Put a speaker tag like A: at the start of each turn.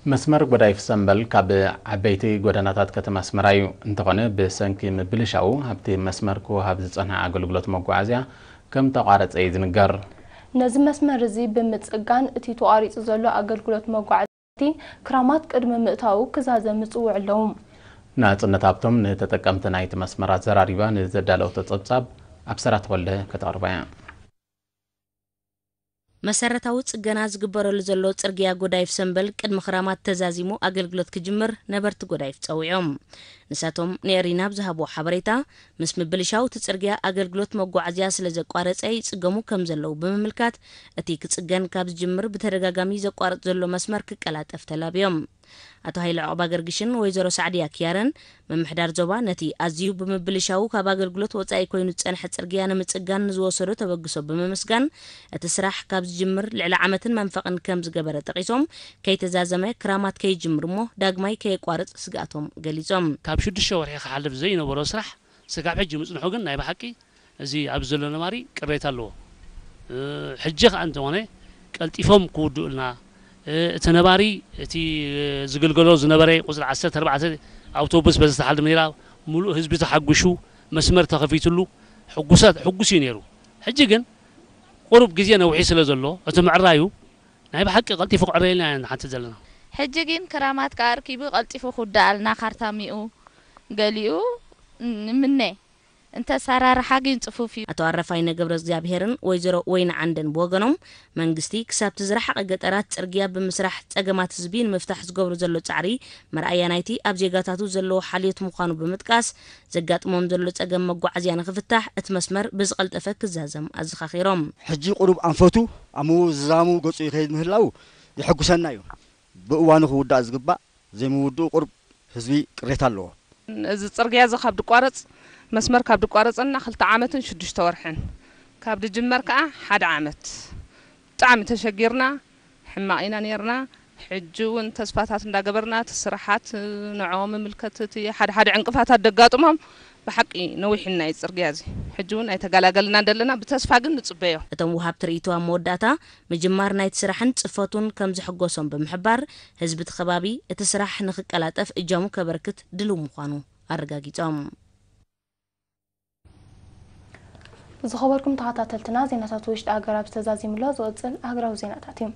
A: مسمر قدايف سنبل كاب عبيتي قداناتات كتم اسمرايو انتقانه بسنكي مبلشاو هبتي مسمر كو هبزت عنها عقلقلوت موقعازيا كم تقارت ايد نقر
B: نزي مسمر زي بمتسقان اتي تواريت زلو عقلقلوت موقعازيا كرامات قدم مئتاو كزازة مصوع لهم
A: ناس النتابتهم نتتقمت نايت مسمرات زراريبا نزدالو تتصبصاب أبسرات والده كتغربايا
C: مسارتاو ጽገና ዝግበረሉ ዘሎ ጽርግያ ጎዳይፍ ሰንበል ቅድሚ ክራማት ተዛዚሙ አገልግሎት ክጅምር ነበርቲ ጎዳይፍ ጸውዖም ንሳቶም ነሪና ብዝሃቦ ሓበሬታ ምስ ምብልሻው ጽርግያ አገልግሎት መጓዓዝያ ስለ ዘቋረጸ ይጽገሙ ከም ዘለው በመምልካት እቲ ክጽገን ካብ ዝጅምር በተደጋጋሚ ዘቋረጽ ዘሎ መስመር ክቀላጠፍ ተላብዮም አቶ ኃይለ አባ ገርግሽን ወይዘሮ ሳዕዲያ ኪያረን መምሕዳር ዞባ ነቲ አዝዩ በመብልሻው ካብ አገልግሎት ወጻኢ ኮይኑ ጸንሐ ጽርግያ ንምጽጋን ዝወሰዶ ተበግሶ በመመስጋን እቲ ስራሕ ካብ ዝጅምር ልዕሊ ዓመትን መንፈቅን ከም ዝገበረ ጠቂሶም ከይተዛዘመ ክራማት ከይጅምርሞ ዳግማይ ከይቋርጽ ስጋቶም ገሊጾም
D: ካብ 6 ወርሒ ክሓልፍ ዘይነበሮ ስራሕ ስጋብ ሕጂ ምጽንሑ ግን ናይ ባሓቂ እዚ ኣብ ዘሎ ነማሪ ቅሬታ ኣለዎ ሕጂ ከአንተ ሆነ ቀልጢፎም ክውድኡልና ተነባሪ እቲ ዝግልገሎ ዝነበረ ቁጽር 14 አውቶቡስ በዝተሓልፍ ነራ ሙሉ ህዝቢ ተሓጉሹ መስመር ተኸፊትሉ ሕጉስ ነይሩ ሕጂ ግን قرب ጊዜ ነው ወሒ ስለ ዘሎ እቲ ምዕራዩ ናይ ባሓቂ ቀልጢፉ ቀረልና ሓንቲ ዘለና
E: ሕጂ ግን ክራማት ካርኪቡ ቀልጢፉ ኩዳልና ካርታሚኡ ገሊኡ ምነ እንተ ሰራራሓ ግን ጽፉፊ
C: አቶ አረፋይ ነገብረ እግዚአብሔርን ወይዘሮ ወይና አንደን በወገኖም መንግስቲ ክሳብ ትዝራሕ ገጠራት ጽርግያ በመስራሕ ጸገማት ህዝቢን መፍታሕ ዝገብሩ ዘሎ ጻዕሪ መርአያ ናይቲ ኣብ ዜጋታቱ ዘሎ ሓልየት ምዃኑ በመጥቃስ ዘጋጥሞም ዘሎ ጸገም መጓዓዝያ ንኽፍታሕ እቲ መስመር ብዝቀልጠፈ ክዛዘም ኣዝኻኺሮም
F: ሕጂ ቁሩብ አንፈቱ አሙዛሙ ገጹ ይኸይድ ምህላው ይሕጉሰና እዩ ብእዋኑ ክውዳእ ዝግባእ ዘይምውድኡ ቁሩብ ህዝቢ ቅሬታ ኣለዎ
G: እዚ ጽርግያ ዝኻብ ድቋረጽ መስመር ካብ ድቋረጽና 2 ዓመትን 6 ወርሕን ካብ ድጅመር ከዓ 1 ዓመት ጣዕሚ ተሸጊርና ሕማቂና ነርና ሕጂውን ተስፋታት እንዳገበርና ተስራሓት ንዖም ምልከት ሓደ ዕንቅፋታት ደጋጥሞም በሐቂ ነውሕና ይጽርግያ እዚ ሕጂውን ኣይተጋላገልና እንደለና በተስፋ ግን ንጽበዮ
C: እቶም ወሃብ ትርኢቱ መወዳእታ መጀመር ናይ ስራሕን ጽፈቱን ከም ዝሕጎሶም በመሕባር ህዝቢ ተኸባቢ እቲ ስራሕ ንኽቀላጠፍ እጃሙ ከበርክት ድሉ ምዃኑ አረጋጊጾም
B: زخبركم تحت تلتنا زينات وشت أقرب استزازي ملاز وأتصل أقرب زيناتهم